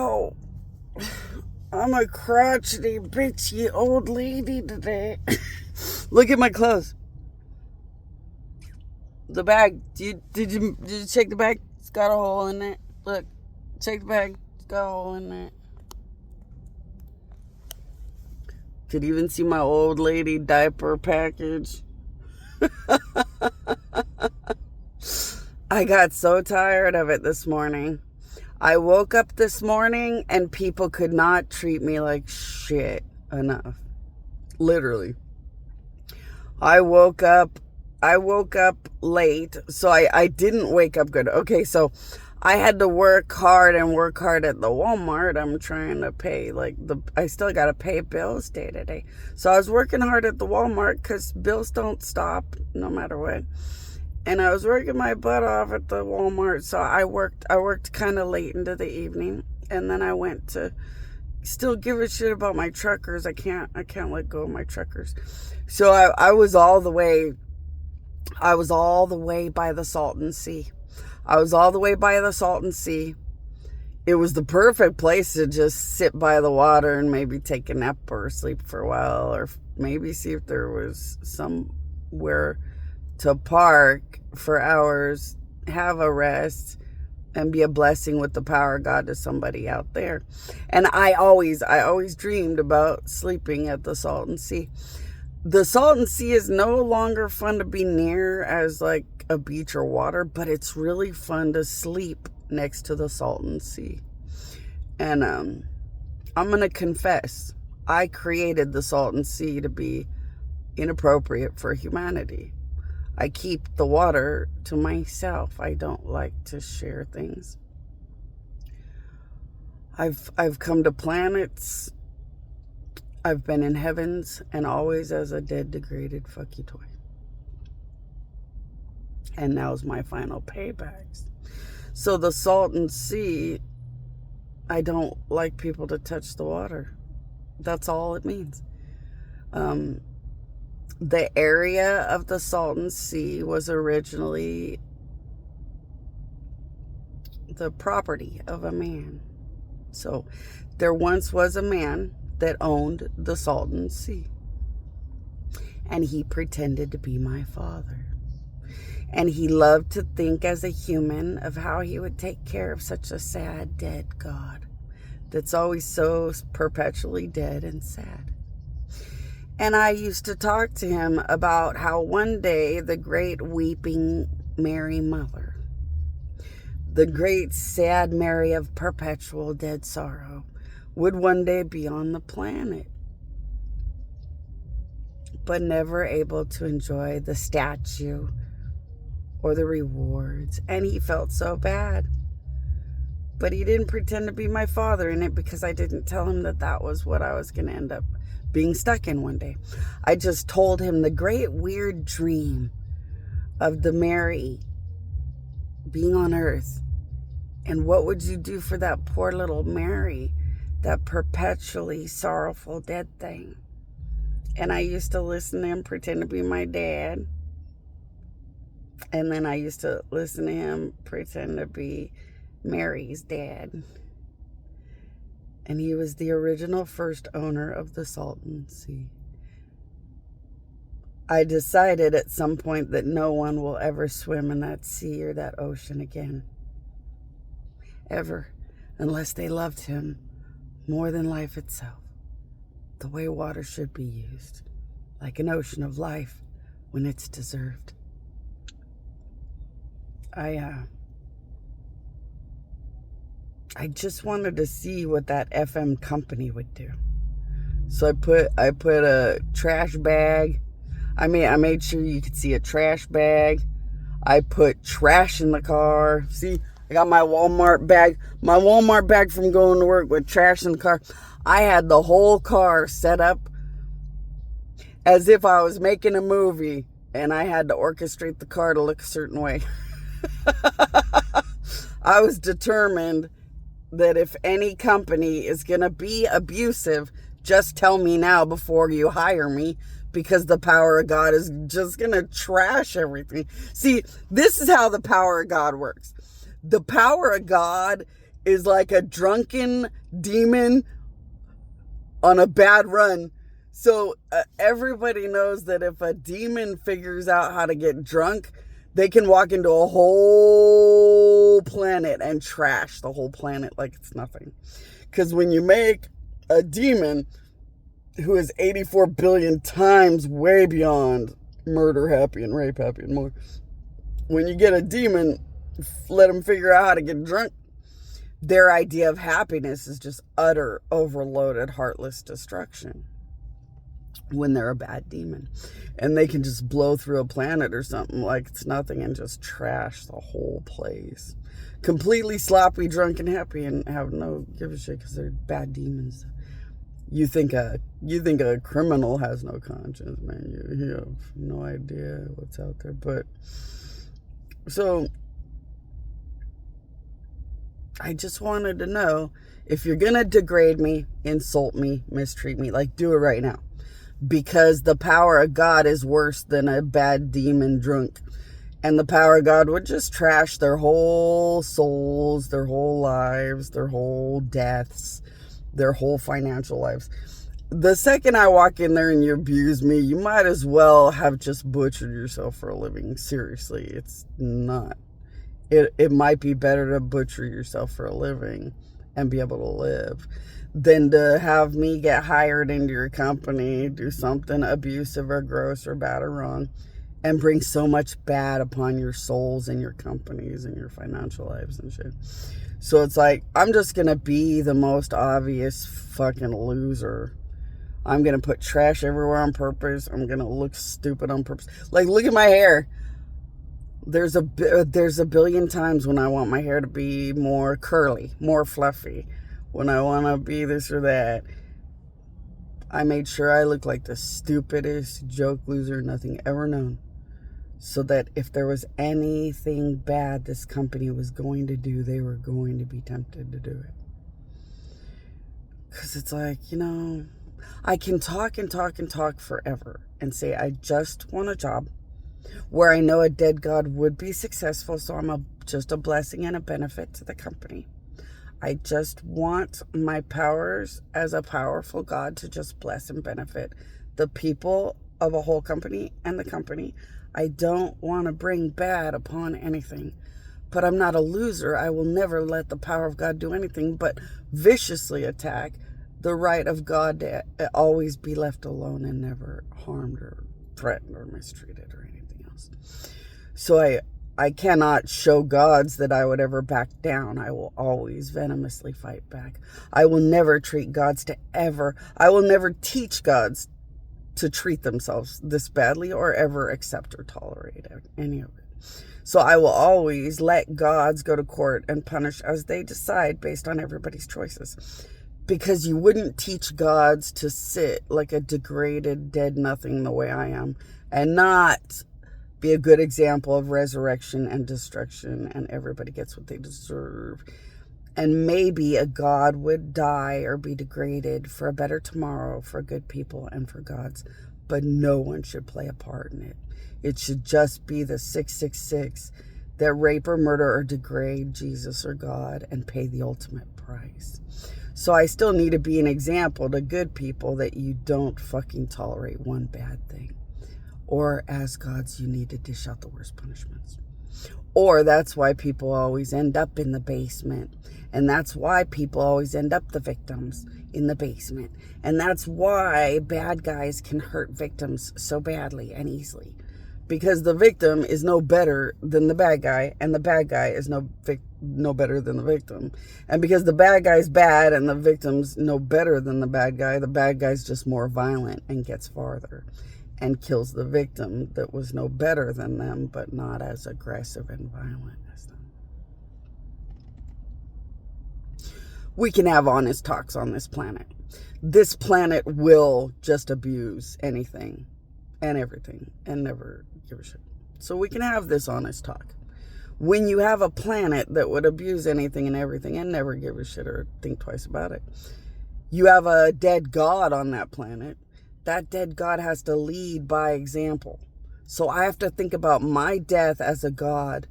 So, I'm a crotchety, bitchy old lady today. Look at my clothes. The bag. Did you check the bag? It's got a hole in it. Look, check the bag. It's got a hole in it. Could even see my old lady diaper package. I got so tired of it this morning. I woke up this morning and people could not treat me like shit enough. Literally. I woke up late, so I didn't wake up good. Okay, so I had to work hard at the Walmart. I'm trying to pay, I still got to pay bills day to day. So I was working hard at the Walmart because bills don't stop no matter what. And I was working my butt off at the Walmart. So I worked kind of late into the evening. And then I went to still give a shit about my truckers. I can't let go of my truckers. So I was all the way by the Salton Sea. I was all the way by the Salton Sea. It was the perfect place to just sit by the water and maybe take a nap or sleep for a while, or maybe see if there was somewhere to park for hours, have a rest, and be a blessing with the power of God to somebody out there. And I always dreamed about sleeping at the Salton Sea. The Salton Sea is no longer fun to be near as like a beach or water, but it's really fun to sleep next to the Salton Sea. And I'm going to confess, I created the Salton Sea to be inappropriate for humanity. I keep the water to myself. I don't like to share things. I've come to planets. I've been in heavens, and always as a dead, degraded fuck you toy. And now's my final paybacks. So the Salton Sea, I don't like people to touch the water. That's all it means. The area of the Salton Sea was originally the property of a man. So there once was a man that owned the Salton Sea. And he pretended to be my father. And he loved to think as a human of how he would take care of such a sad, dead God that's always so perpetually dead and sad. And I used to talk to him about how one day the great weeping Mary Mother, the great sad Mary of perpetual dead sorrow, would one day be on the planet, but never able to enjoy the statue or the rewards. And he felt so bad. But he didn't pretend to be my father in it, because I didn't tell him that was what I was going to end up being stuck in one day. I just told him the great weird dream of the Mary being on earth. And what would you do for that poor little Mary, that perpetually sorrowful dead thing? And I used to listen to him pretend to be my dad. And then I used to listen to him pretend to be Mary's dad. And he was the original first owner of the Salton Sea. I decided at some point that no one will ever swim in that sea or that ocean again. Ever. Unless they loved him more than life itself. The way water should be used. Like an ocean of life when it's deserved. I just wanted to see what that FM company would do. So I put a trash bag. I made sure you could see a trash bag. I put trash in the car. See, I got my Walmart bag. My Walmart bag from going to work with trash in the car. I had the whole car set up as if I was making a movie, and I had to orchestrate the car to look a certain way. I was determined that if any company is going to be abusive, just tell me now before you hire me, because the power of God is just going to trash everything. See, this is how the power of God works. The power of God is like a drunken demon on a bad run. So everybody knows that if a demon figures out how to get drunk, they can walk into a whole planet and trash the whole planet like it's nothing. Because when you make a demon who is 84 billion times way beyond murder happy and rape happy and more, when you get a demon, let them figure out how to get drunk, their idea of happiness is just utter, overloaded, heartless destruction when they're a bad demon. And they can just blow through a planet or something like it's nothing and just trash the whole place. Completely sloppy, drunk, and happy, and have no give a shit because they're bad demons. You think a criminal has no conscience, man. You have no idea what's out there. But so I just wanted to know, if you're gonna degrade me, insult me, mistreat me, like, do it right now. Because the power of God is worse than a bad demon drunk. And the power of God would just trash their whole souls, their whole lives, their whole deaths, their whole financial lives. The second I walk in there and you abuse me, you might as well have just butchered yourself for a living. Seriously, it's not. It might be better to butcher yourself for a living and be able to live than to have me get hired into your company, do something abusive or gross or bad or wrong, and bring so much bad upon your souls and your companies and your financial lives and shit. So it's like, I'm just going to be the most obvious fucking loser. I'm going to put trash everywhere on purpose. I'm going to look stupid on purpose. Like, look at my hair. There's a billion times when I want my hair to be more curly, more fluffy. When I want to be this or that. I made sure I looked like the stupidest joke loser nothing ever known. So that if there was anything bad this company was going to do, they were going to be tempted to do it. Because it's like, I can talk and talk and talk forever and say I just want a job where I know a dead God would be successful, so I'm just a blessing and a benefit to the company. I just want my powers as a powerful God to just bless and benefit the people of a whole company and the company. I don't want to bring bad upon anything, but I'm not a loser. I will never let the power of God do anything but viciously attack the right of God to always be left alone and never harmed or threatened or mistreated or anything else. So I cannot show gods that I would ever back down. I will always venomously fight back. I will never treat gods I will never teach gods to treat themselves this badly or ever accept or tolerate any of it. So I will always let gods go to court and punish as they decide based on everybody's choices. Because you wouldn't teach gods to sit like a degraded, dead nothing the way I am and not be a good example of resurrection and destruction, and everybody gets what they deserve. And maybe a God would die or be degraded for a better tomorrow for good people and for gods, but no one should play a part in it. It should just be the 666 that rape or murder or degrade Jesus or God and pay the ultimate price. So I still need to be an example to good people that you don't fucking tolerate one bad thing. Or as gods, you need to dish out the worst punishments. Or that's why people always end up in the basement. And that's why people always end up the victims in the basement. And that's why bad guys can hurt victims so badly and easily. Because the victim is no better than the bad guy, and the bad guy is no better than the victim. And because the bad guy's bad and the victim's no better than the bad guy's just more violent and gets farther. And kills the victim that was no better than them, but not as aggressive and violent as them. We can have honest talks on this planet. This planet will just abuse anything and everything and never give a shit. So we can have this honest talk. When you have a planet that would abuse anything and everything and never give a shit or think twice about it, you have a dead God on that planet. That dead God has to lead by example. So I have to think about my death as a God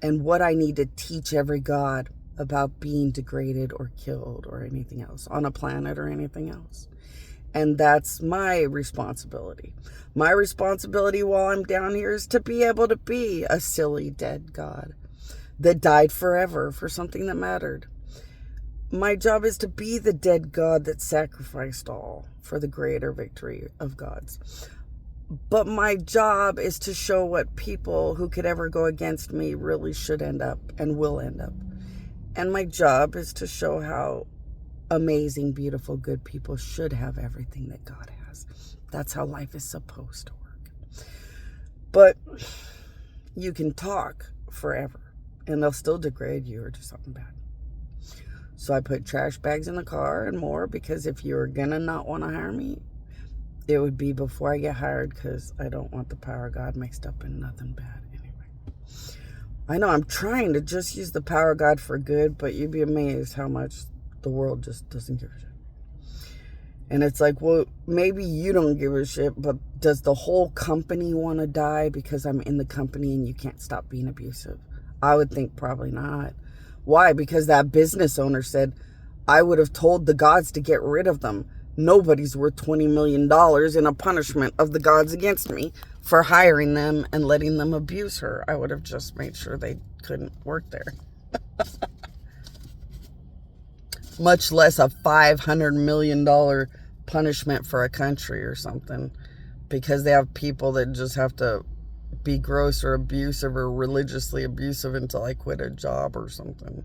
and what I need to teach every God about being degraded or killed or anything else on a planet or anything else. And that's my responsibility. My responsibility while I'm down here is to be able to be a silly dead God that died forever for something that mattered. My job is to be the dead God that sacrificed all for the greater victory of gods. But my job is to show what people who could ever go against me really should end up and will end up. And my job is to show how amazing, beautiful, good people should have everything that God has. That's how life is supposed to work. But you can talk forever and they'll still degrade you or do something bad. So I put trash bags in the car and more, because if you're gonna not want to hire me, it would be before I get hired, because I don't want the power of God mixed up in nothing bad anyway. I know I'm trying to just use the power of God for good, but you'd be amazed how much the world just doesn't give a shit. And it's like, well, maybe you don't give a shit, but does the whole company want to die because I'm in the company and you can't stop being abusive? I would think probably not. Why? Because that business owner said, I would have told the gods to get rid of them. Nobody's worth $20 million in a punishment of the gods against me for hiring them and letting them abuse her. I would have just made sure they couldn't work there. Much less a $500 million punishment for a country or something, because they have people that just have to be gross or abusive or religiously abusive until I quit a job or something.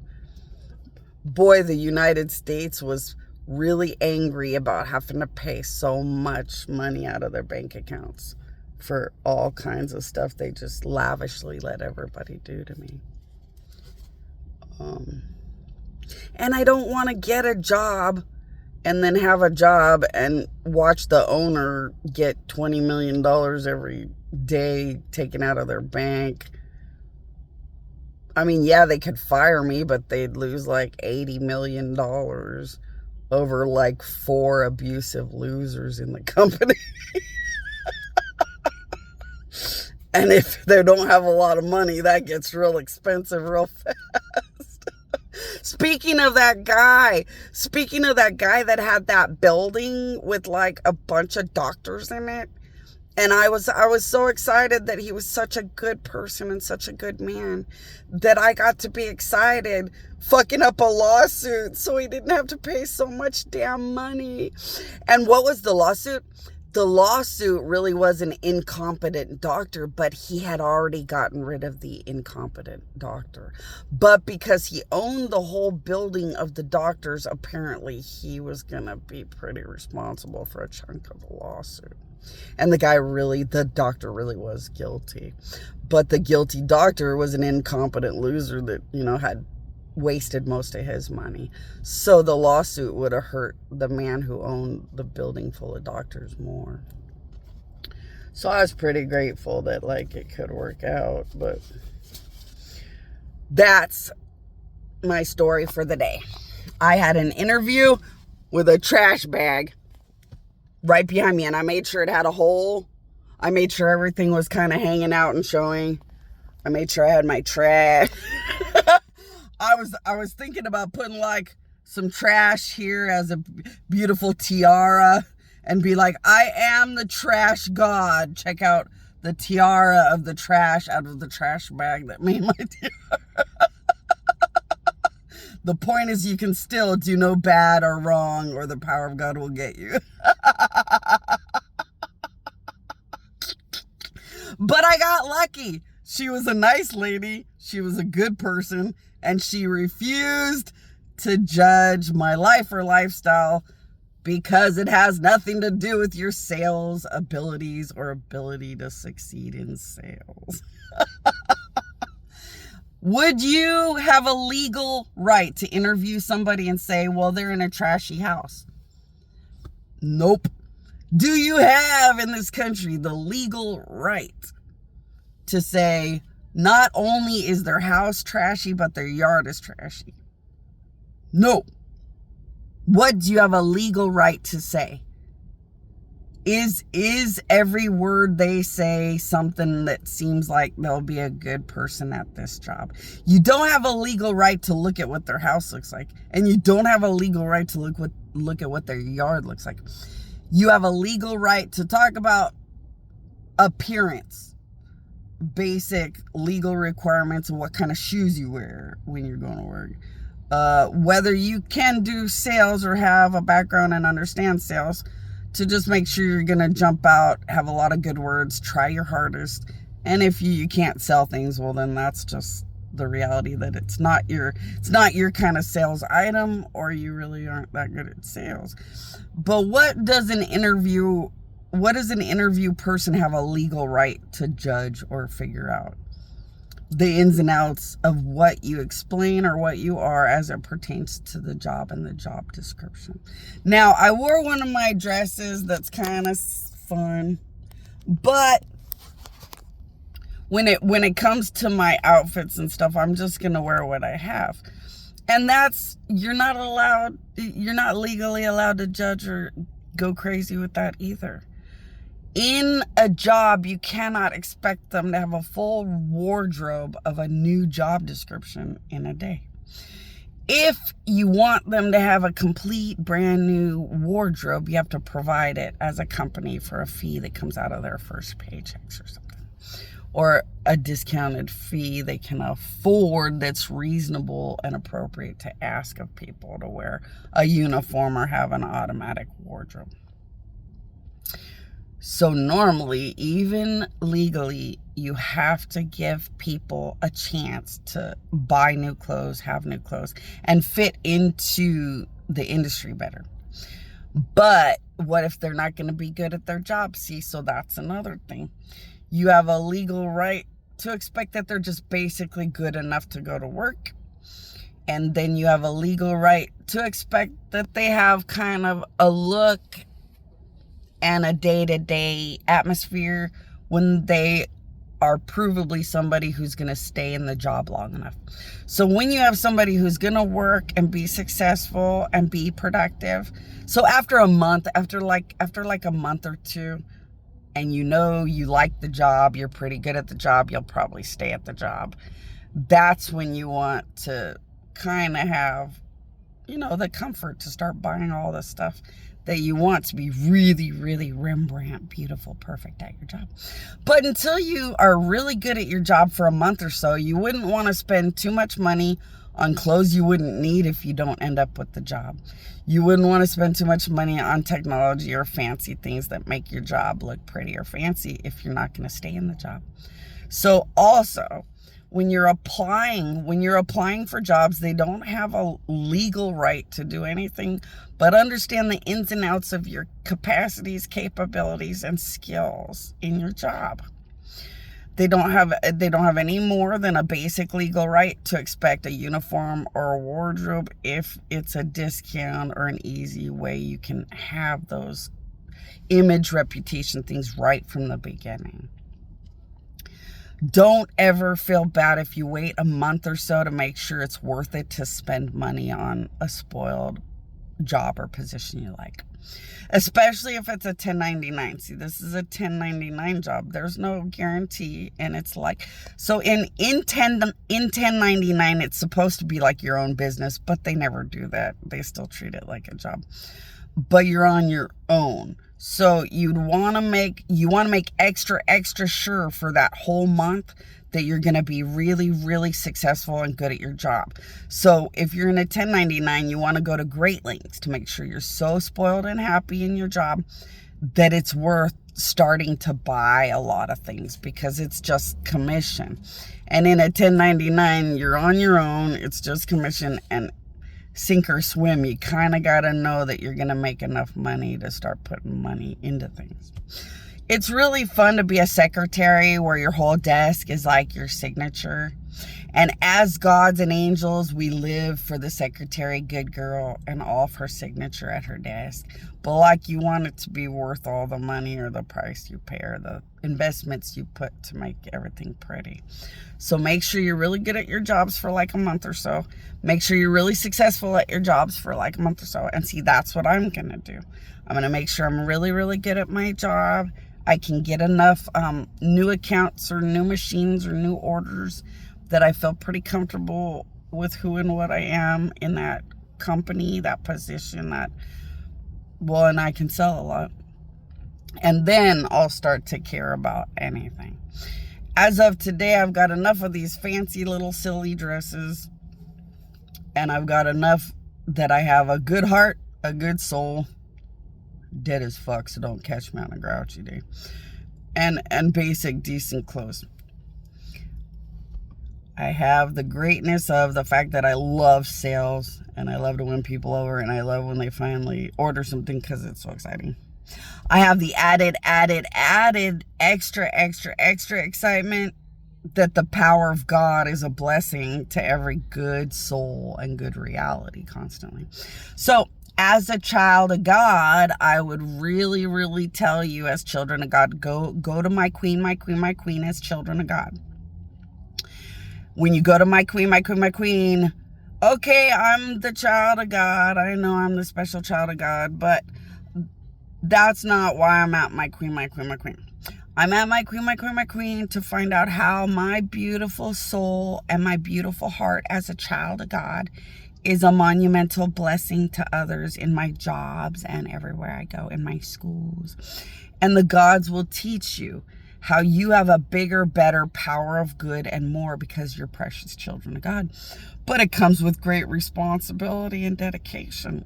Boy, the United States was really angry about having to pay so much money out of their bank accounts for all kinds of stuff they just lavishly let everybody do to me. And I don't want to get a job and then have a job and watch the owner get $20 million every day taken out of their bank. I mean, yeah, they could fire me, but they'd lose like $80 million over like 4 abusive losers in the company. And if they don't have a lot of money, that gets real expensive real fast. Speaking of that guy that had that building with like a bunch of doctors in it, and I was so excited that he was such a good person and such a good man that I got to be excited fucking up a lawsuit so he didn't have to pay so much damn money. And what was the lawsuit? The lawsuit really was an incompetent doctor, but he had already gotten rid of the incompetent doctor. But because he owned the whole building of the doctors, apparently he was going to be pretty responsible for a chunk of the lawsuit. And the doctor really was guilty. But the guilty doctor was an incompetent loser that, had wasted most of his money. So the lawsuit would have hurt the man who owned the building full of doctors more. So I was pretty grateful that it could work out. But that's my story for the day. I had an interview with a trash bag right behind me, and I made sure it had a hole. I made sure everything was kind of hanging out and showing. I made sure I had my trash. I was thinking about putting some trash here as a beautiful tiara and be like, I am the trash god. Check out the tiara of the trash out of the trash bag that made my tiara. The point is, you can still do no bad or wrong, or the power of God will get you. But I got lucky. She was a nice lady. She was a good person. And she refused to judge my life or lifestyle because it has nothing to do with your sales abilities or ability to succeed in sales. Would you have a legal right to interview somebody and say, well, they're in a trashy house? Nope. Do you have in this country the legal right to say, not only is their house trashy, but their yard is trashy? No. What do you have a legal right to say? Is every word they say something that seems like they'll be a good person at this job? You don't have a legal right to look at what their house looks like, and you don't have a legal right to look at what their yard looks like. You have a legal right to talk about appearance, basic legal requirements of what kind of shoes you wear when you're going to work, whether you can do sales or have a background and understand sales, to just make sure you're going to jump out, have a lot of good words, try your hardest. And if you can't sell things, well, then that's just the reality that it's not your kind of sales item, or you really aren't that good at sales. But what does an interview person have a legal right to judge or figure out? The ins and outs of what you explain or what you are as it pertains to the job and the job description. Now, I wore one of my dresses that's kind of fun, but when it comes to my outfits and stuff, I'm just going to wear what I have. And that's, you're not legally allowed to judge or go crazy with that either. In a job, you cannot expect them to have a full wardrobe of a new job description in a day. If you want them to have a complete brand new wardrobe, you have to provide it as a company for a fee that comes out of their first paychecks or something. Or a discounted fee they can afford that's reasonable and appropriate to ask of people to wear a uniform or have an automatic wardrobe. So normally, even legally, you have to give people a chance to buy new clothes, have new clothes, and fit into the industry better. But what if they're not going to be good at their job? See, so that's another thing. You have a legal right to expect that they're just basically good enough to go to work. And then you have a legal right to expect that they have kind of a look and a day-to-day atmosphere when they are provably somebody who's going to stay in the job long enough. So when you have somebody who's going to work and be successful and be productive, so after a month, after like a month or two, and you know you like the job, you're pretty good at the job, you'll probably stay at the job. That's when you want to kind of have, the comfort to start buying all the stuff that you want to be really, really Rembrandt, beautiful, perfect at your job. But until you are really good at your job for a month or so, you wouldn't want to spend too much money on clothes you wouldn't need if you don't end up with the job. You wouldn't want to spend too much money on technology or fancy things that make your job look pretty or fancy if you're not going to stay in the job. So also, when you're applying for jobs, they don't have a legal right to do anything but understand the ins and outs of your capacities, capabilities, and skills in your job. They don't have any more than a basic legal right to expect a uniform or a wardrobe if it's a discount or an easy way you can have those image, reputation things right from the beginning. Don't ever feel bad if you wait a month or so to make sure it's worth it to spend money on a spoiled job or position you like. Especially if it's a 1099. See, this is a 1099 job. There's no guarantee, and it's like, so in 1099, it's supposed to be like your own business, but they never do that. They still treat it like a job. But you're on your own. So you want to make extra sure for that whole month that you're going to be really, really successful and good at your job. So if you're in a 1099, you want to go to great lengths to make sure you're so spoiled and happy in your job that it's worth starting to buy a lot of things, because it's just commission. And in a 1099, you're on your own. It's just commission, and sink or swim. You kind of got to know that you're going to make enough money to start putting money into things. It's really fun to be a secretary where your whole desk is like your signature. And as gods and angels, we live for the secretary, good girl, and all of her signature at her desk. But like you want it to be worth all the money or the price you pay or the investments you put to make everything pretty. So make sure you're really good at your jobs for like a month or so. Make sure you're really successful at your jobs for like a month or so. And see, that's what I'm going to do. I'm going to make sure I'm really, really good at my job. I can get enough new accounts or new machines or new orders that I feel pretty comfortable with who and what I am in that company, that position, and I can sell a lot. And then I'll start to care about anything. As of today, I've got enough of these fancy little silly dresses, and I've got enough that I have a good heart, a good soul, dead as fuck, so don't catch me on a grouchy day, and basic decent clothes. I have the greatness of the fact that I love sales, and I love to win people over, and I love when they finally order something because it's so exciting. I have the added, extra excitement that the power of God is a blessing to every good soul and good reality constantly. So, as a child of God, I would really, really tell you as children of God, go to my queen as children of God. When you go to my queen, okay, I'm the child of God. I know I'm the special child of God, but that's not why I'm at my queen. I'm at my queen to find out how my beautiful soul and my beautiful heart as a child of God is a monumental blessing to others in my jobs and everywhere I go, in my schools. And the gods will teach you how you have a bigger, better power of good and more because you're precious children of God. But it comes with great responsibility and dedication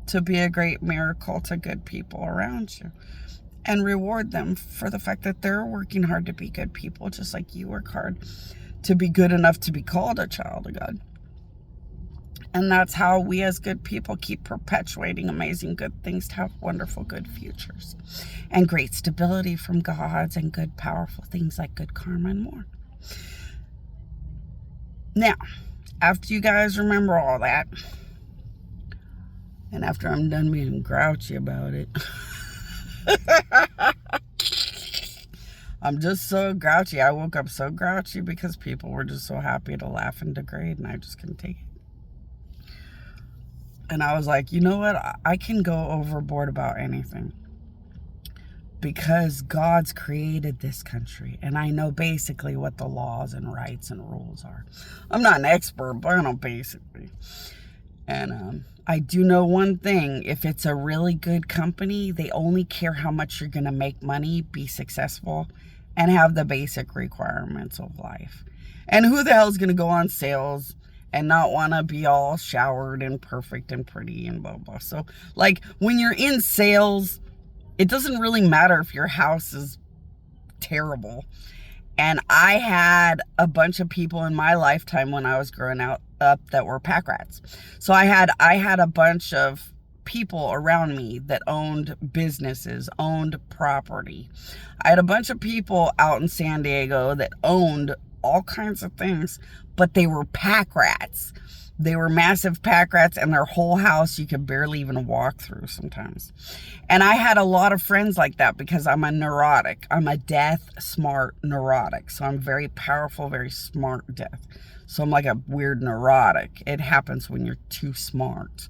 to be a great miracle to good people around you and reward them for the fact that they're working hard to be good people, just like you work hard to be good enough to be called a child of God. And that's how we as good people keep perpetuating amazing good things to have wonderful good futures and great stability from gods and good powerful things like good karma and more. Now, after you guys remember all that, and after I'm done being grouchy about it, I'm just so grouchy. I woke up so grouchy because people were just so happy to laugh and degrade, and I just couldn't take it. And I was like, you know what? I can go overboard about anything because God's created this country. And I know basically what the laws and rights and rules are. I'm not an expert, but I know basically. And I do know one thing. If it's a really good company, they only care how much you're going to make money, be successful, and have the basic requirements of life. And who the hell is going to go on sales and not want to be all showered and perfect and pretty and blah, blah. So, like, when you're in sales, it doesn't really matter if your house is terrible. And I had a bunch of people in my lifetime when I was growing up that were pack rats. So I had a bunch of people around me that owned businesses, owned property. I had a bunch of people out in San Diego that owned all kinds of things, but they were pack rats. They were massive pack rats, and their whole house you could barely even walk through sometimes. And I had a lot of friends like that because I'm a neurotic. I'm a death smart neurotic. So I'm very powerful, very smart death. So I'm like a weird neurotic. It happens when you're too smart.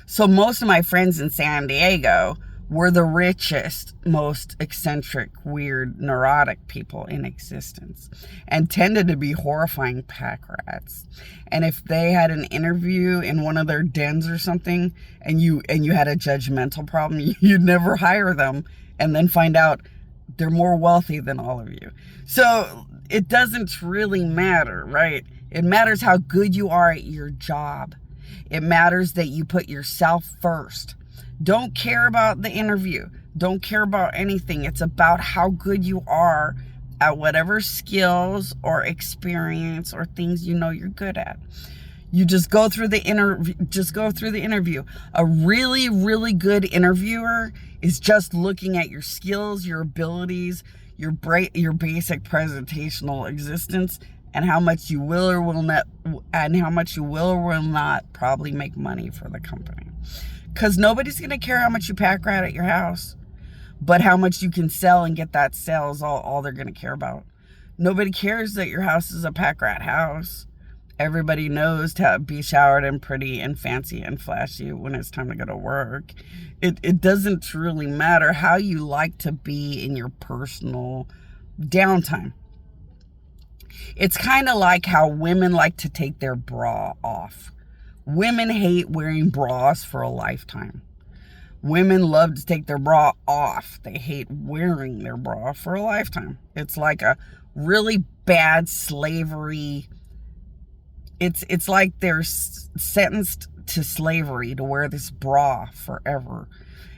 So most of my friends in San Diego were the richest, most eccentric, weird, neurotic people in existence and tended to be horrifying pack rats. And if they had an interview in one of their dens or something and you had a judgmental problem, you'd never hire them and then find out they're more wealthy than all of you. So it doesn't really matter, right? It matters how good you are at your job. It matters that you put yourself first. Don't care about the interview. Don't care about anything. It's about how good you are at whatever skills or experience or things you know you're good at. You just go through the interview. A really, really good interviewer is just looking at your skills, your abilities, your basic presentational existence, and how much you will or will not probably make money for the company. Because nobody's going to care how much you pack rat at your house, but how much you can sell and get that sale is all they're going to care about. Nobody cares that your house is a pack rat house. Everybody knows to be showered and pretty and fancy and flashy when it's time to go to work. It doesn't truly matter how you like to be in your personal downtime. It's kind of like how women like to take their bra off. Women hate wearing bras for a lifetime. Women love to take their bra off. They hate wearing their bra for a lifetime. It's like a really bad slavery. It's like they're sentenced to slavery to wear this bra forever.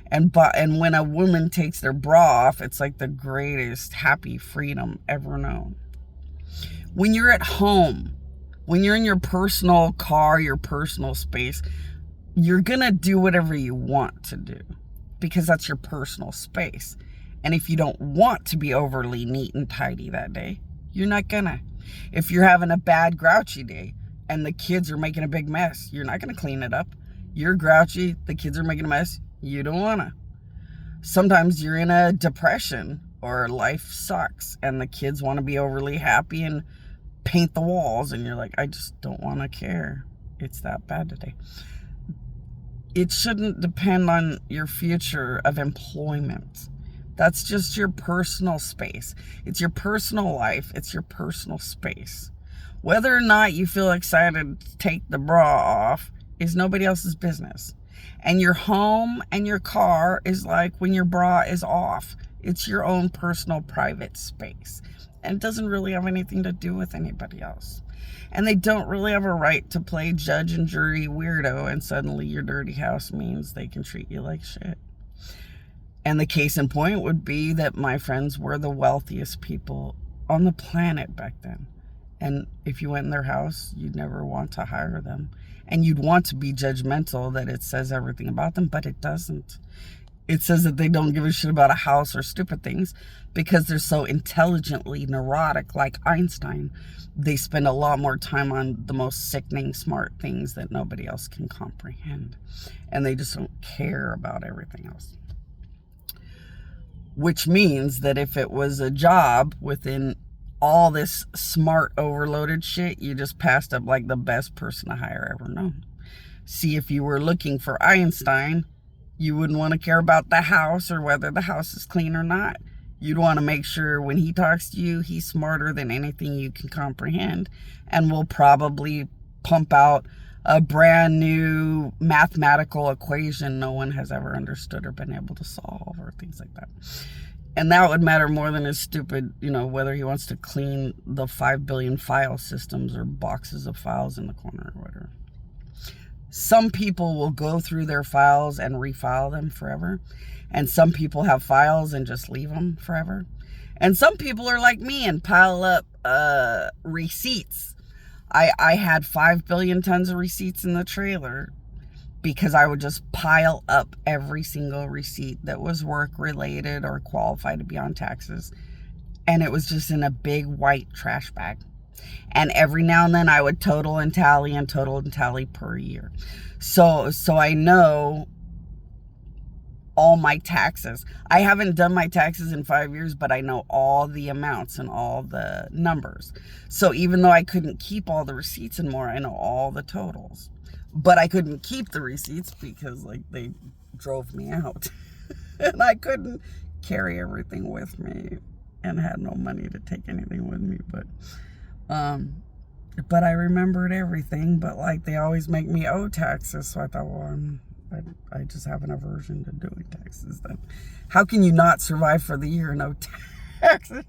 And when a woman takes their bra off, it's like the greatest happy freedom ever known. When you're at home, when you're in your personal car, your personal space, you're going to do whatever you want to do because that's your personal space. And if you don't want to be overly neat and tidy that day, you're not gonna. If you're having a bad grouchy day and the kids are making a big mess, you're not going to clean it up. You're grouchy, the kids are making a mess, you don't want to. Sometimes you're in a depression or life sucks and the kids want to be overly happy and paint the walls and you're like, I just don't want to care. It's that bad today. It shouldn't depend on your future of employment. That's just your personal space. It's your personal life. It's your personal space. Whether or not you feel excited to take the bra off is nobody else's business. And your home and your car is like when your bra is off. It's your own personal private space. And it doesn't really have anything to do with anybody else. And they don't really have a right to play judge and jury weirdo and suddenly your dirty house means they can treat you like shit. And the case in point would be that my friends were the wealthiest people on the planet back then. And if you went in their house, you'd never want to hire them. And you'd want to be judgmental that it says everything about them, but it doesn't. It says that they don't give a shit about a house or stupid things because they're so intelligently neurotic, like Einstein. They spend a lot more time on the most sickening smart things that nobody else can comprehend. And they just don't care about everything else. Which means that if it was a job within all this smart overloaded shit, you just passed up like the best person to hire ever known. See, if you were looking for Einstein, you wouldn't want to care about the house or whether the house is clean or not. You'd want to make sure when he talks to you, he's smarter than anything you can comprehend and will probably pump out a brand new mathematical equation no one has ever understood or been able to solve or things like that. And that would matter more than his stupid, whether he wants to clean the 5 billion file systems or boxes of files in the corner or whatever. Some people will go through their files and refile them forever. And some people have files and just leave them forever. And some people are like me and pile up receipts. I had 5 billion tons of receipts in the trailer because I would just pile up every single receipt that was work related or qualified to be on taxes. And it was just in a big white trash bag. And every now and then I would total and tally per year. So I know all my taxes. I haven't done my taxes in 5 years, but I know all the amounts and all the numbers. So even though I couldn't keep all the receipts and more, I know all the totals. But I couldn't keep the receipts because they drove me out. And I couldn't carry everything with me and had no money to take anything with me. But I remembered everything, but they always make me owe taxes. So I thought, well, I just have an aversion to doing taxes then. How can you not survive for the year and owe taxes?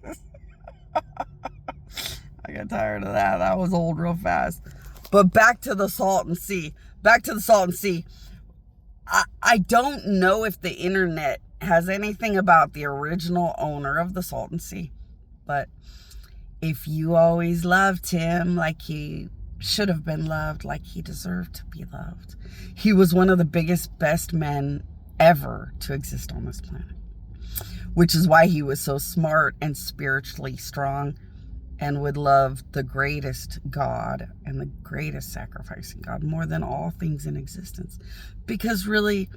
I got tired of that. That was old real fast. But back to the Salton Sea. I don't know if the internet has anything about the original owner of the Salton Sea. But if you always loved him like he should have been loved, like he deserved to be loved. He was one of the biggest, best men ever to exist on this planet. Which is why he was so smart and spiritually strong and would love the greatest God and the greatest sacrificing God more than all things in existence. Because really,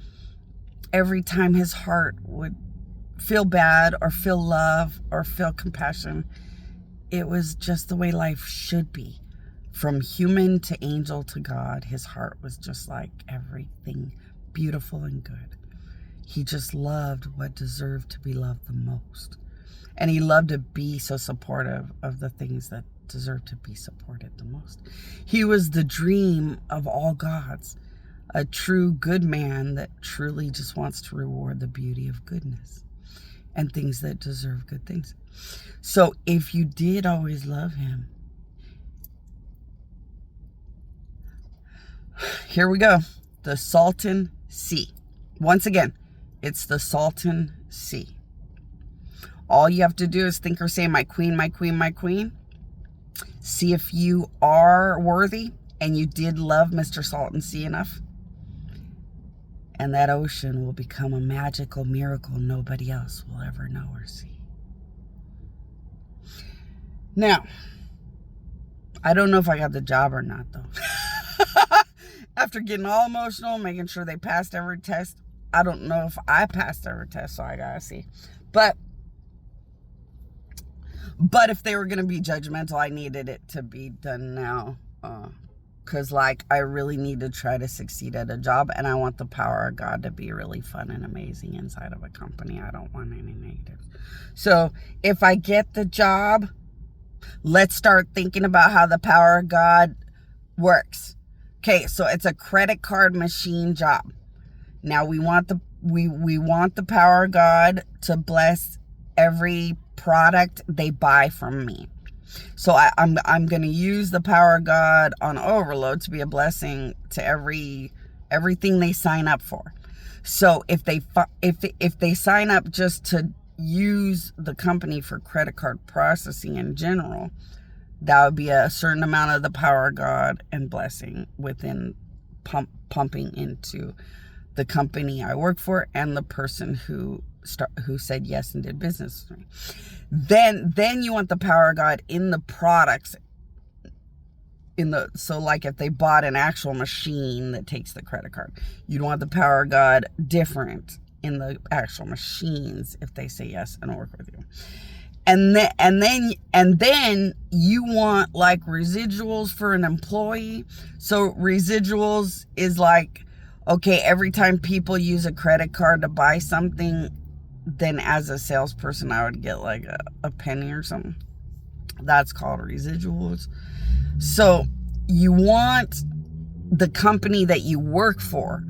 every time his heart would feel bad or feel love or feel compassion, it was just the way life should be. From human to angel to God, his heart was just like everything beautiful and good. He just loved what deserved to be loved the most. And he loved to be so supportive of the things that deserve to be supported the most. He was the dream of all gods, a true good man that truly just wants to reward the beauty of goodness and things that deserve good things. So if you did always love him, here we go. The Salton Sea. Once again, it's the Salton Sea. All you have to do is think or say, my queen, my queen, my queen. See if you are worthy and you did love Mr. Salton Sea enough. And that ocean will become a magical miracle nobody else will ever know or see. Now, I don't know if I got the job or not, though. After getting all emotional, making sure they passed every test, I don't know if I passed every test, so I gotta see. But if they were going to be judgmental, I needed it to be done now. Because, I really need to try to succeed at a job. And I want the power of God to be really fun and amazing inside of a company. I don't want any negatives. So, if I get the job, let's start thinking about how the power of God works. Okay, so it's a credit card machine job. Now, we want the power of God to bless every product they buy from me. So I'm going to use the power of God on overload to be a blessing to everything they sign up for. So if they sign up just to use the company for credit card processing in general, that would be a certain amount of the power of God and blessing within pumping into the company I work for and the person who said yes and did business with me. Then you want the power of God in the products. So if they bought an actual machine that takes the credit card, you'd want the power of God different in the actual machines if they say yes and work with you. And then you want residuals for an employee. So residuals is okay, every time people use a credit card to buy something, then as a salesperson, I would get a penny or something. That's called residuals. So you want the company that you work for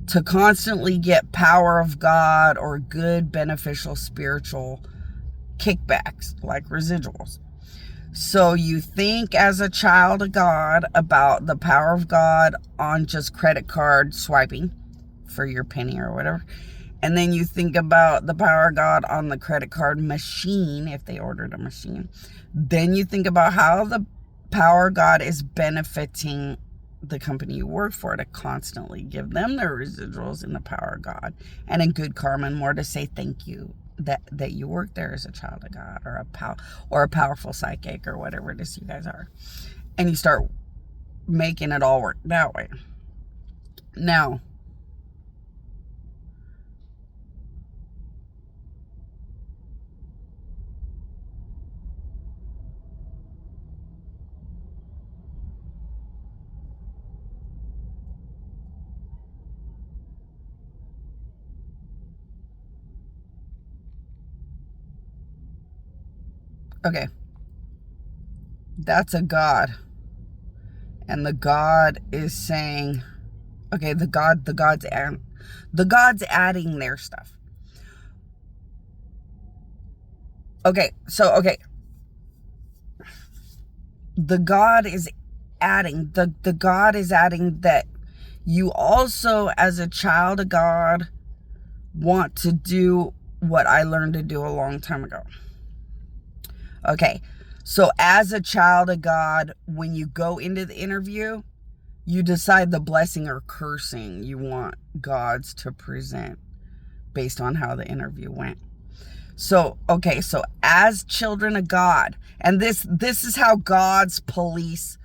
to constantly get power of God or good, beneficial, spiritual kickbacks, like residuals. So you think as a child of God about the power of God on just credit card swiping for your penny or whatever. And then you think about the power of God on the credit card machine, if they ordered a machine. Then you think about how the power of God is benefiting the company you work for to constantly give them their residuals in the power of God. And in good karma, and more to say thank you that you work there as a child of God or a powerful psychic or whatever it is you guys are. And you start making it all work that way. Now, okay, that's a God. And the God is saying, okay, the God's adding their stuff. Okay, so, the God is adding, the God is adding that you also, as a child of God, want to do what I learned to do a long time ago. Okay, so as a child of God, when you go into the interview, you decide the blessing or cursing you want God's to present based on how the interview went. So, okay, so as children of God, and this is how God's police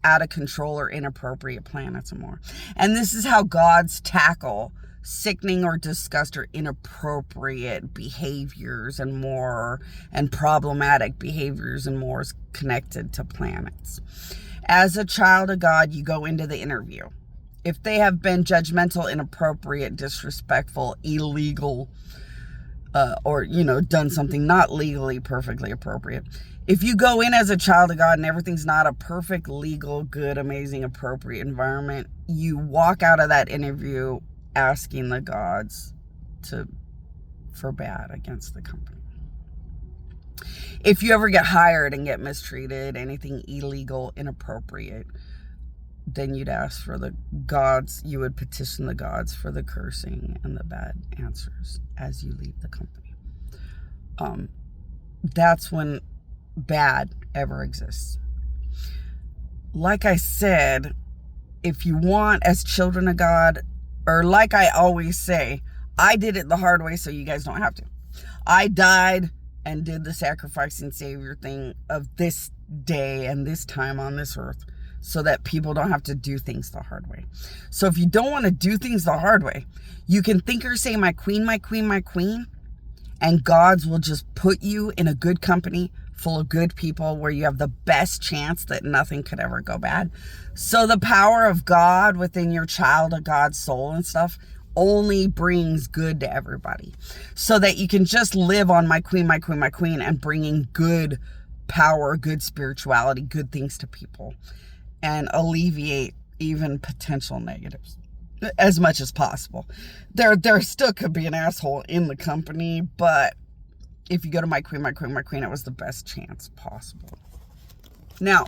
out of control or inappropriate planets and more. And this is how God's tackle sickening or disgust or inappropriate behaviors and more, and problematic behaviors and more is connected to planets. As a child of God, you go into the interview. If they have been judgmental, inappropriate, disrespectful, illegal, or, done something not legally perfectly appropriate. If you go in as a child of God and everything's not a perfect, legal, good, amazing, appropriate environment, you walk out of that interview asking the gods for bad against the company. If you ever get hired and get mistreated, anything illegal, inappropriate, then you'd ask for the gods, you would petition the gods for the cursing and the bad answers as you leave the company. That's when bad ever exists. Like I said, if you want, as children of God, or like I always say, I did it the hard way so you guys don't have to. I died and did the sacrificing Savior thing of this day and this time on this earth, so that people don't have to do things the hard way. So if you don't want to do things the hard way, you can think or say, my queen, my queen, my queen, and gods will just put you in a good company full of good people where you have the best chance that nothing could ever go bad. So the power of God within your child of God's soul and stuff only brings good to everybody, so that you can just live on my queen, my queen, my queen, and bringing good power, good spirituality, good things to people, and alleviate even potential negatives as much as possible. There still could be an asshole in the company, but if you go to my queen, my queen, my queen, it was the best chance possible. Now,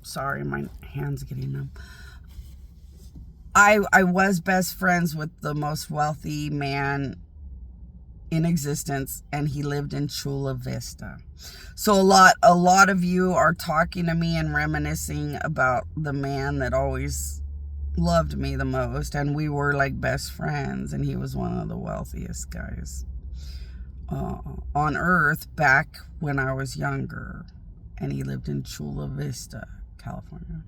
sorry, my hand's getting numb. I was best friends with the most wealthy man in existence, and he lived in Chula Vista. So a lot of you are talking to me and reminiscing about the man that always loved me the most, and we were like best friends, and he was one of the wealthiest guys on earth back when I was younger, and he lived in Chula Vista, California.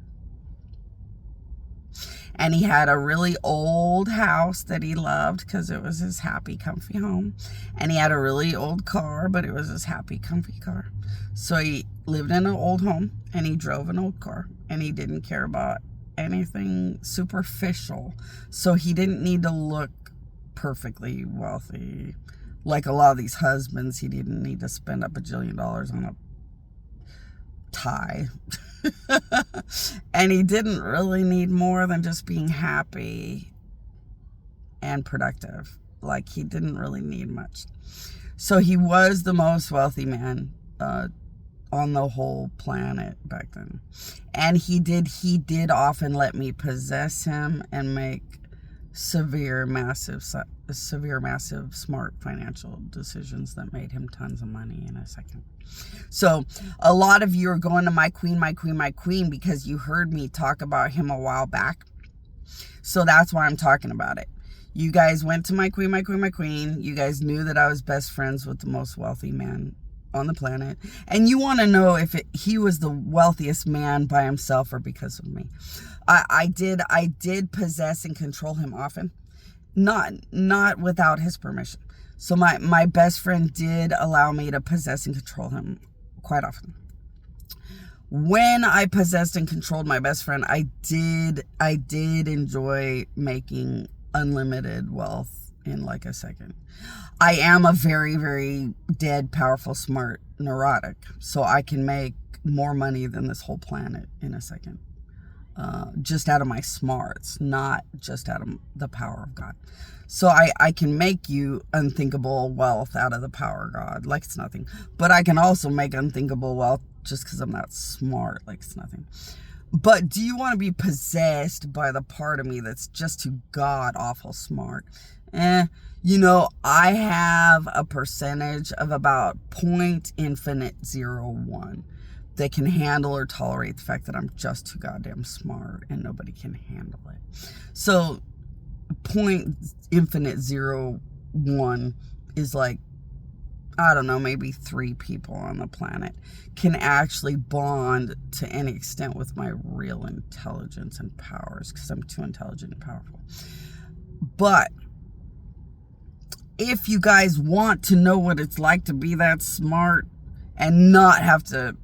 And he had a really old house that he loved because it was his happy, comfy home. And he had a really old car, but it was his happy, comfy car. So he lived in an old home, and he drove an old car, and he didn't care about anything superficial. So he didn't need to look perfectly wealthy. Like a lot of these husbands, he didn't need to spend up $1 jillion on a tie. And he didn't really need more than just being happy and productive. Like, he didn't really need much. So he was the most wealthy man on the whole planet back then. And he did often let me possess him and make severe, massive, smart financial decisions that made him tons of money in a second. So a lot of you are going to my queen, my queen, my queen, because you heard me talk about him a while back. So that's why I'm talking about it. You guys went to my queen, my queen, my queen. You guys knew that I was best friends with the most wealthy man on the planet. And you want to know if he was the wealthiest man by himself or because of me. I did possess and control him often. Not without his permission. So my best friend did allow me to possess and control him quite often. When I possessed and controlled my best friend, I did enjoy making unlimited wealth in like a second. I am a very, very dead, powerful, smart, neurotic. So I can make more money than this whole planet in a second. Just out of my smarts, not just out of the power of God. So I can make you unthinkable wealth out of the power of God, like it's nothing. But I can also make unthinkable wealth just because I'm that smart, like it's nothing. But do you want to be possessed by the part of me that's just too god awful smart? I have a percentage of about 0.01 that can handle or tolerate the fact that I'm just too goddamn smart and nobody can handle it. So 0.01 is like, I don't know, maybe 3 people on the planet can actually bond to any extent with my real intelligence and powers, because I'm too intelligent and powerful. But if you guys want to know what it's like to be that smart and not have to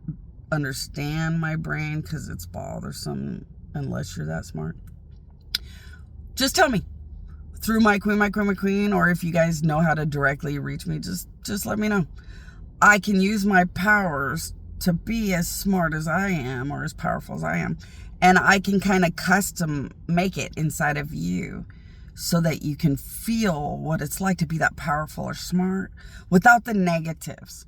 understand my brain because it's bothersome unless you're that smart, just tell me through my queen, or if you guys know how to directly reach me, just let me know. I can use my powers to be as smart as I am or as powerful as I am, and I can kind of custom make it inside of you so that you can feel what it's like to be that powerful or smart without the negatives.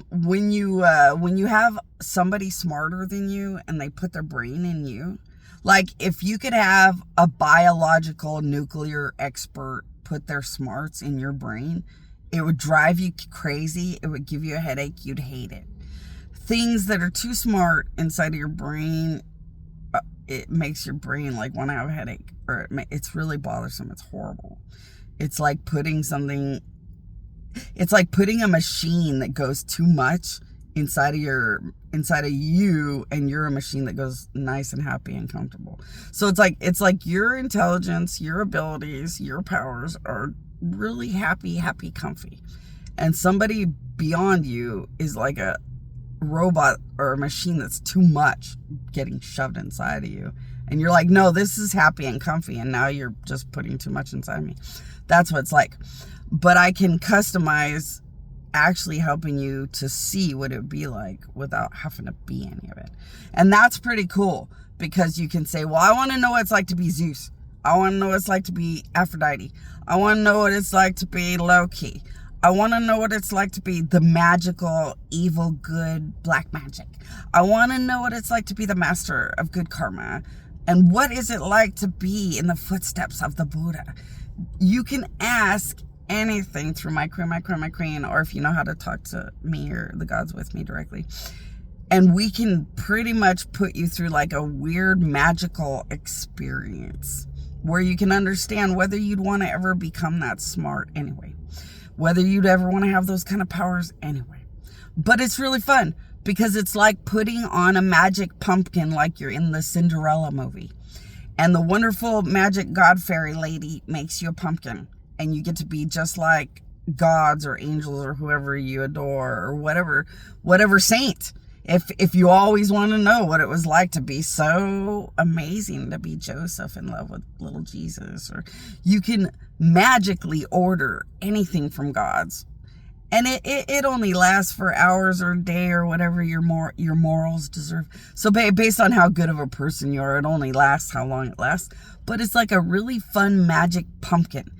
When you have somebody smarter than you and they put their brain in you, like if you could have a biological nuclear expert put their smarts in your brain, it would drive you crazy. It would give you a headache. You'd hate it. Things that are too smart inside of your brain, it makes your brain like want to have a headache, or it's really bothersome. It's horrible. It's like putting a machine that goes too much inside of you, and you're a machine that goes nice and happy and comfortable. So it's like your intelligence, your abilities, your powers are really happy, comfy. And somebody beyond you is like a robot or a machine that's too much getting shoved inside of you. And you're like, no, this is happy and comfy, and now you're just putting too much inside me. That's what it's like. But I can customize actually helping you to see what it would be like without having to be any of it. And that's pretty cool, because you can say, well, I want to know what it's like to be Zeus. I want to know what it's like to be Aphrodite. I want to know what it's like to be Loki. I want to know what it's like to be the magical, evil, good, black magic. I want to know what it's like to be the master of good karma. And what is it like to be in the footsteps of the Buddha? You can ask anything through my queen, or if you know how to talk to me or the gods with me directly, and we can pretty much put you through like a weird magical experience where you can understand whether you'd want to ever become that smart anyway, whether you'd ever want to have those kind of powers anyway. But it's really fun, because it's like putting on a magic pumpkin like you're in the Cinderella movie, and the wonderful magic god fairy lady makes you a pumpkin, and you get to be just like gods or angels or whoever you adore, or whatever saint. If you always want to know what it was like to be so amazing, to be Joseph in love with little Jesus, or you can magically order anything from gods, and it only lasts for hours or a day or whatever your morals deserve. So based on how good of a person you are, it only lasts how long it lasts. But it's like a really fun magic pumpkin,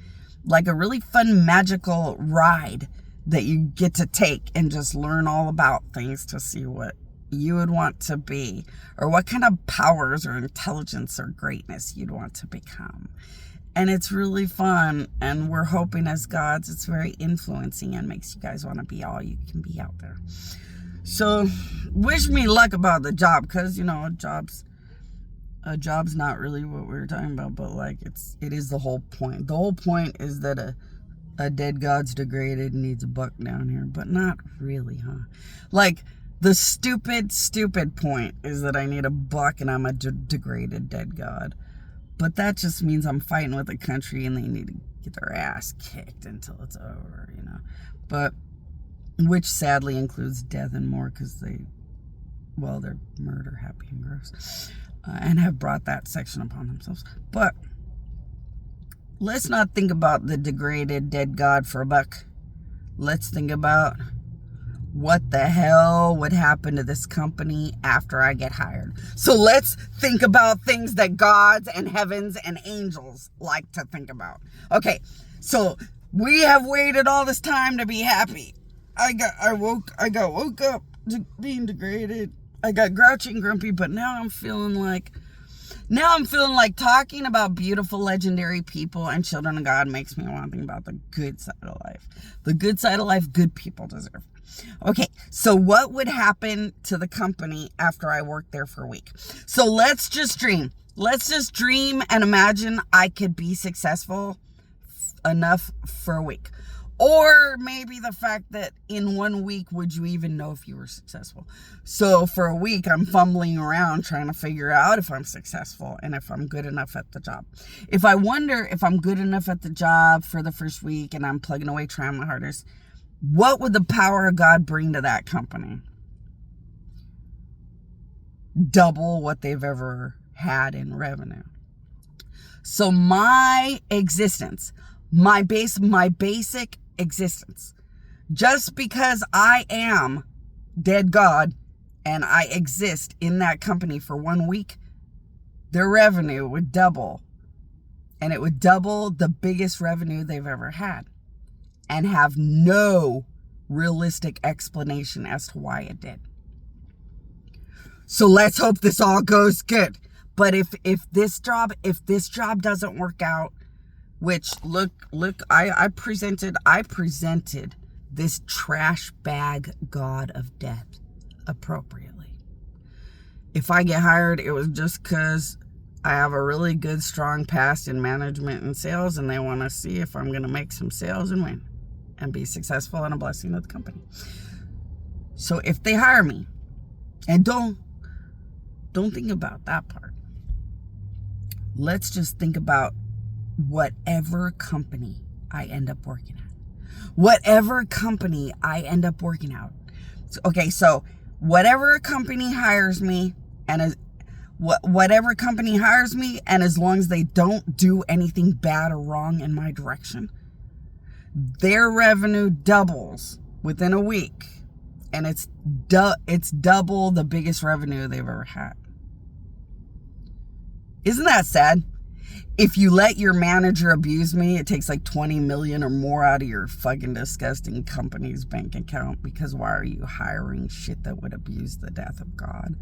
like a really fun magical ride that you get to take and just learn all about things to see what you would want to be, or what kind of powers or intelligence or greatness you'd want to become. And it's really fun, and we're hoping as gods it's very influencing and makes you guys want to be all you can be out there. So wish me luck about the job, because a job's not really what we were talking about, but like it is the whole point. The whole point is that a dead god's degraded and needs a buck down here, but not really, huh? Like the stupid point is that I need a buck and I'm a degraded dead god. But that just means I'm fighting with a country and they need to get their ass kicked until it's over, But which sadly includes death and more, because they're murder happy and gross, and have brought that section upon themselves. But let's not think about the degraded dead god for a buck. Let's think about what the hell would happen to this company after I get hired. So let's think about things that gods and heavens and angels like to think about. Okay, so we have waited all this time to be happy. I got woke up to being degraded. I got grouchy and grumpy, but now I'm feeling like talking about beautiful, legendary people and children of God makes me want to think about the good side of life. The good side of life good people deserve. Okay, so what would happen to the company after I worked there for a week? So let's just dream. Let's just dream and imagine I could be successful enough for a week. Or maybe the fact that in 1 week, would you even know if you were successful? So for a week, I'm fumbling around trying to figure out if I'm successful and if I'm good enough at the job. If I wonder if I'm good enough at the job for the first week and I'm plugging away, trying my hardest, what would the power of God bring to that company? Double what they've ever had in revenue. So my existence, my basic existence, just because I am dead God and I exist in that company for 1 week, their revenue would double, and it would double the biggest revenue they've ever had, and have no realistic explanation as to why it did. So let's hope this all goes good. But if this job doesn't work out, which look, I presented this trash bag God of death appropriately. If I get hired, it was just because I have a really good, strong past in management and sales, and they want to see if I'm going to make some sales and win and be successful and a blessing to the company. So if they hire me, and don't think about that part. Let's just think about whatever company I end up working at. Whatever company I end up working at. Okay, so whatever company hires me, and whatever company hires me, and as long as they don't do anything bad or wrong in my direction, their revenue doubles within a week, and it's double the biggest revenue they've ever had. Isn't that sad? If you let your manager abuse me, it takes like 20 million or more out of your fucking disgusting company's bank account, because why are you hiring shit that would abuse the death of God?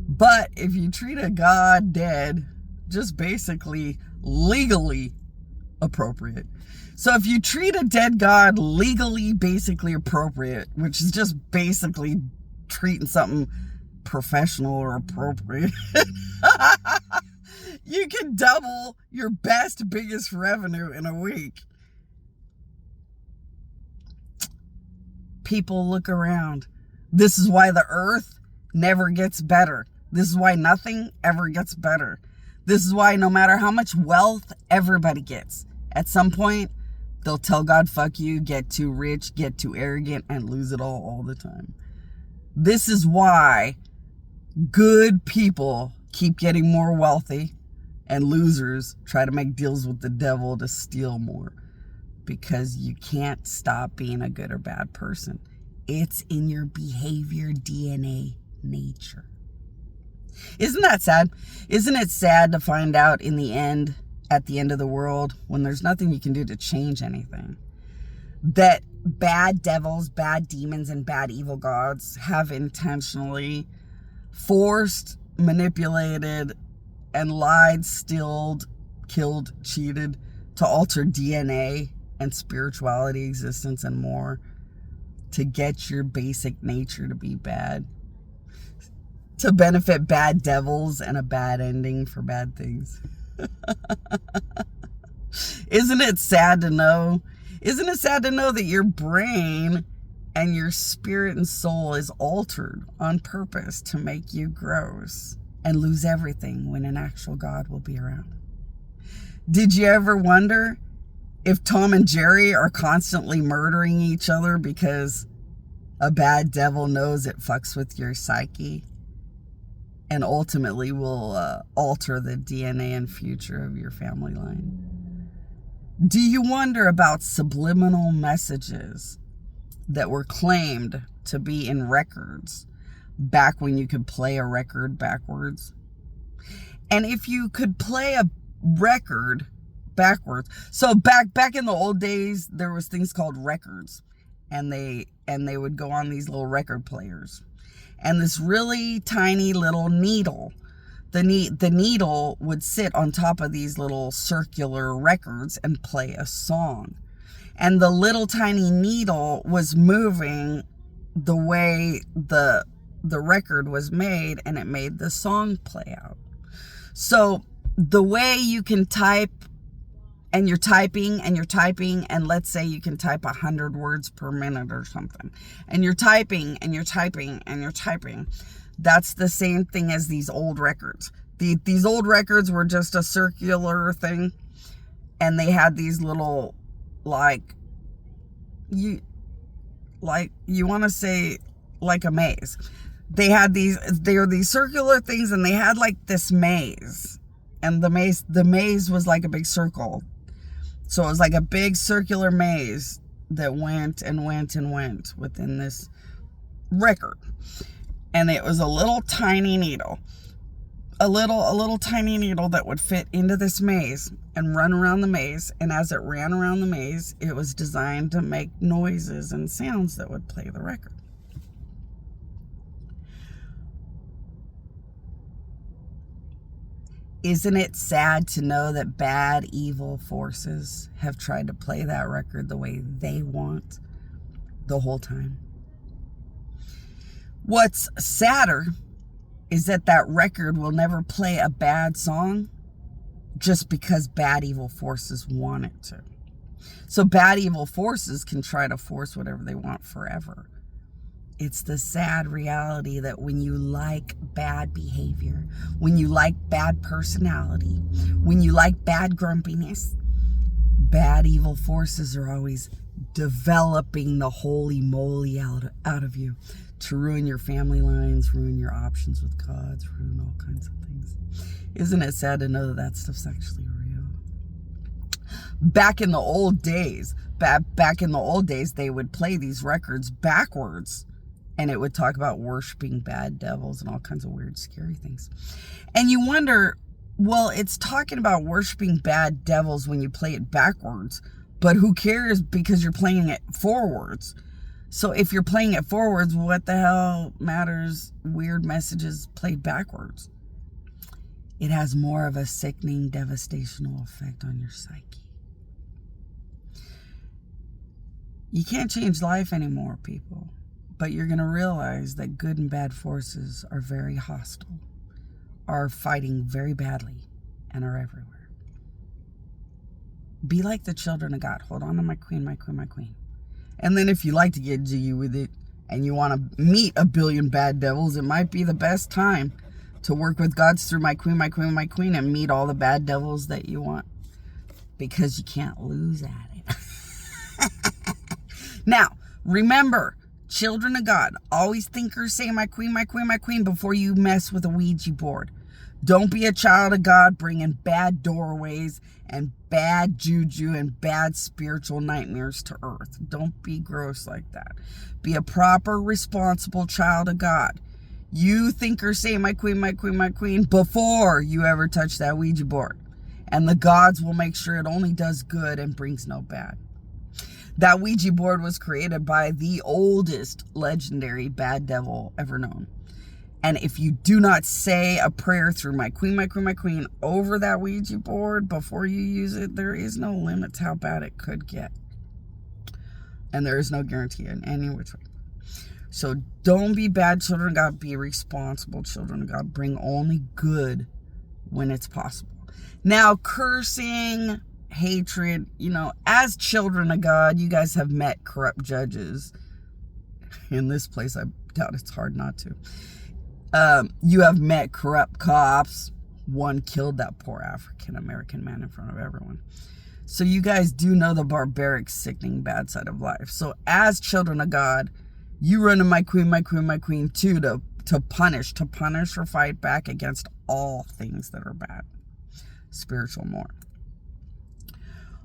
But if you treat a God dead, just basically legally appropriate. So if you treat a dead God legally basically appropriate, which is just basically treating something professional or appropriate, you can double your best, biggest revenue in a week. People, look around. This is why the earth never gets better. This is why nothing ever gets better. This is why no matter how much wealth everybody gets, at some point, they'll tell God, fuck you, get too rich, get too arrogant, and lose it all the time. This is why good people keep getting more wealthy, and losers try to make deals with the devil to steal more, because you can't stop being a good or bad person. It's in your behavior, DNA, nature. Isn't that sad? Isn't it sad to find out at the end of the world, when there's nothing you can do to change anything, that bad devils, bad demons, and bad evil gods have intentionally forced, manipulated, and lied, stilled, killed, cheated to alter DNA and spirituality, existence, and more, to get your basic nature to be bad, to benefit bad devils and a bad ending for bad things. Isn't it sad to know? Isn't it sad to know that your brain and your spirit and soul is altered on purpose to make you gross and lose everything when an actual God will be around? Did you ever wonder if Tom and Jerry are constantly murdering each other because a bad devil knows it fucks with your psyche and ultimately will alter the DNA and future of your family line? Do you wonder about subliminal messages that were claimed to be in records back when you could play a record backwards? And if you could play a record backwards, so back in the old days, there was things called records, and they would go on these little record players, and this really tiny little needle, the needle would sit on top of these little circular records and play a song, and the little tiny needle was moving the way the record was made, and it made the song play out. So the way you can type and you're typing and you're typing, and let's say you can type 100 words per minute or something, and you're typing and you're typing and you're typing. That's the same thing as these old records. These old records were just a circular thing, and they had these little, you want to say like a maze. They were these circular things, and they had like this maze, and the maze was like a big circle. So it was like a big circular maze that went and went and went within this record. And it was a little tiny needle. A little tiny needle that would fit into this maze and run around the maze. And as it ran around the maze, it was designed to make noises and sounds that would play the record. Isn't it sad to know that bad, evil forces have tried to play that record the way they want the whole time? What's sadder is that record will never play a bad song just because bad, evil forces want it to. So bad, evil forces can try to force whatever they want forever. It's the sad reality that when you like bad behavior, when you like bad personality, when you like bad grumpiness, bad evil forces are always developing the holy moly out of you to ruin your family lines, ruin your options with gods, ruin all kinds of things. Isn't it sad to know that stuff's actually real? Back in the old days, they would play these records backwards. And it would talk about worshiping bad devils and all kinds of weird, scary things. And you wonder, well, it's talking about worshiping bad devils when you play it backwards. But who cares, because you're playing it forwards. So if you're playing it forwards, what the hell matters weird messages played backwards? It has more of a sickening, devastational effect on your psyche. You can't change life anymore, people. But you're going to realize that good and bad forces are very hostile, are fighting very badly, and are everywhere. Be like the children of God. Hold on to my queen, my queen, my queen. And then if you like to get jiggy with it and you want to meet a billion bad devils, it might be the best time to work with God's through my queen, my queen, my queen, and meet all the bad devils that you want. Because you can't lose at it. Now, remember, children of God, always think or say my queen, my queen, my queen before you mess with a Ouija board. Don't be a child of God bringing bad doorways and bad juju and bad spiritual nightmares to earth. Don't be gross like that. Be a proper, responsible child of God. You think or say my queen, my queen, my queen before you ever touch that Ouija board. And the gods will make sure it only does good and brings no bad. That Ouija board was created by the oldest legendary bad devil ever known. And if you do not say a prayer through my queen, my queen, my queen over that Ouija board before you use it, there is no limit to how bad it could get. And there is no guarantee in any which way. So don't be bad children of God. Be responsible children of God. Bring only good when it's possible. Now, cursing, hatred, as children of God, you guys have met corrupt judges. In this place, I doubt it's hard not to. You have met corrupt cops. One killed that poor African-American man in front of everyone. So you guys do know the barbaric, sickening, bad side of life. So as children of God, you run to my queen, my queen, my queen too, to punish or fight back against all things that are bad, spiritual more.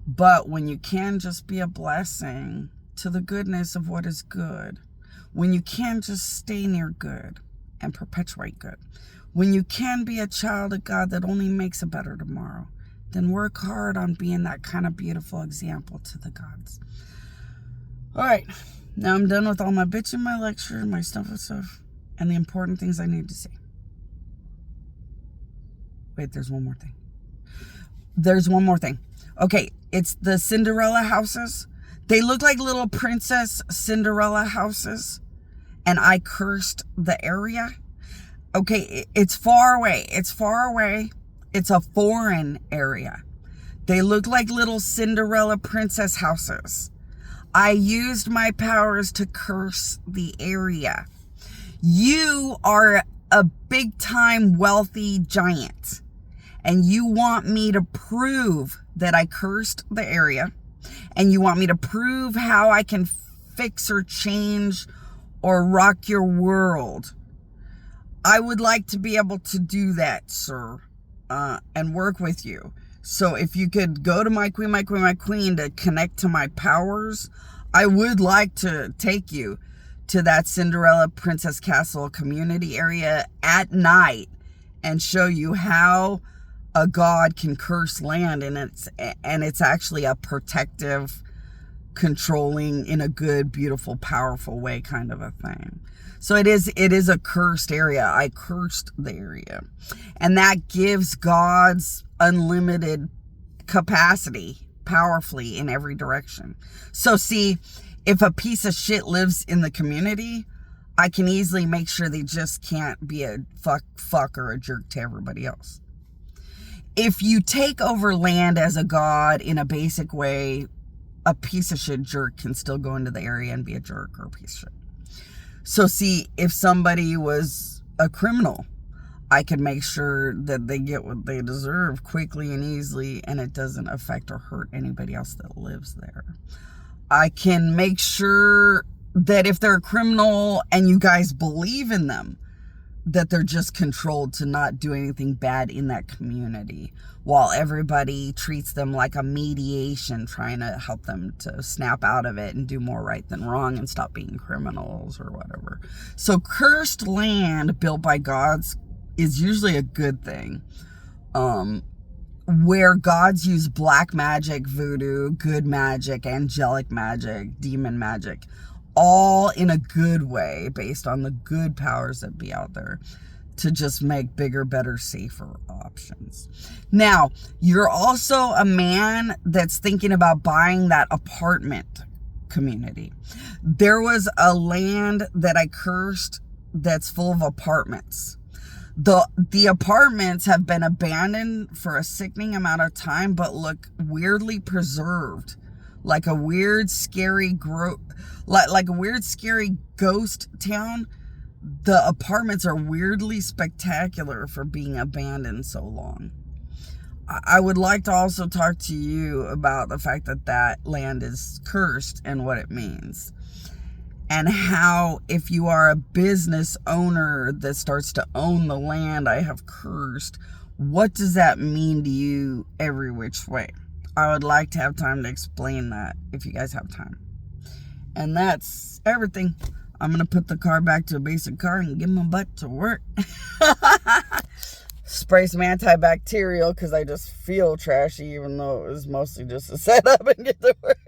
But when you can just be a blessing to the goodness of what is good, when you can just stay near good and perpetuate good, when you can be a child of God that only makes a better tomorrow, then work hard on being that kind of beautiful example to the gods. All right, now I'm done with all my bitching, my lecture, my stuff, and the important things I need to say. Wait, there's one more thing. Okay, it's the Cinderella houses. They look like little Princess Cinderella houses. And I cursed the area. Okay, it's far away. It's a foreign area. They look like little Cinderella princess houses. I used my powers to curse the area. You are a big-time wealthy giant, and you want me to prove that I cursed the area, and you want me to prove how I can fix or change or rock your world. I would like to be able to do that, sir, and work with you. So if you could go to my queen to connect to my powers, I would like to take you to that Cinderella Princess Castle community area at night and show you how a god can curse land, and it's actually a protective, controlling, in a good, beautiful, powerful way kind of a thing. So it is a cursed area. I cursed the area. And that gives gods unlimited capacity, powerfully, in every direction. So see, if a piece of shit lives in the community, I can easily make sure they just can't be a fuck or a jerk to everybody else. If you take over land as a god in a basic way, a piece of shit jerk can still go into the area and be a jerk or a piece of shit. So see, if somebody was a criminal, I can make sure that they get what they deserve quickly and easily, and it doesn't affect or hurt anybody else that lives there. I can make sure that if they're a criminal and you guys believe in them, that they're just controlled to not do anything bad in that community, while everybody treats them like a mediation, trying to help them to snap out of it and do more right than wrong and stop being criminals or whatever. So cursed land built by gods is usually a good thing. Where gods use black magic, voodoo, good magic, angelic magic, demon magic, all in a good way, based on the good powers that be out there, to just make bigger, better, safer options. Now, you're also a man that's thinking about buying that apartment community. There was a land that I cursed that's full of apartments. The apartments have been abandoned for a sickening amount of time, but look weirdly preserved, like a weird, scary like a weird, scary ghost town. The apartments are weirdly spectacular for being abandoned so long. I would like to also talk to you about the fact that that land is cursed and what it means. And how, if you are a business owner that starts to own the land I have cursed, what does that mean to you every which way? I would like to have time to explain that if you guys have time. And that's everything. I'm going to put the car back to a basic car and get my butt to work. Spray some antibacterial because I just feel trashy, even though it was mostly just a setup and get to work.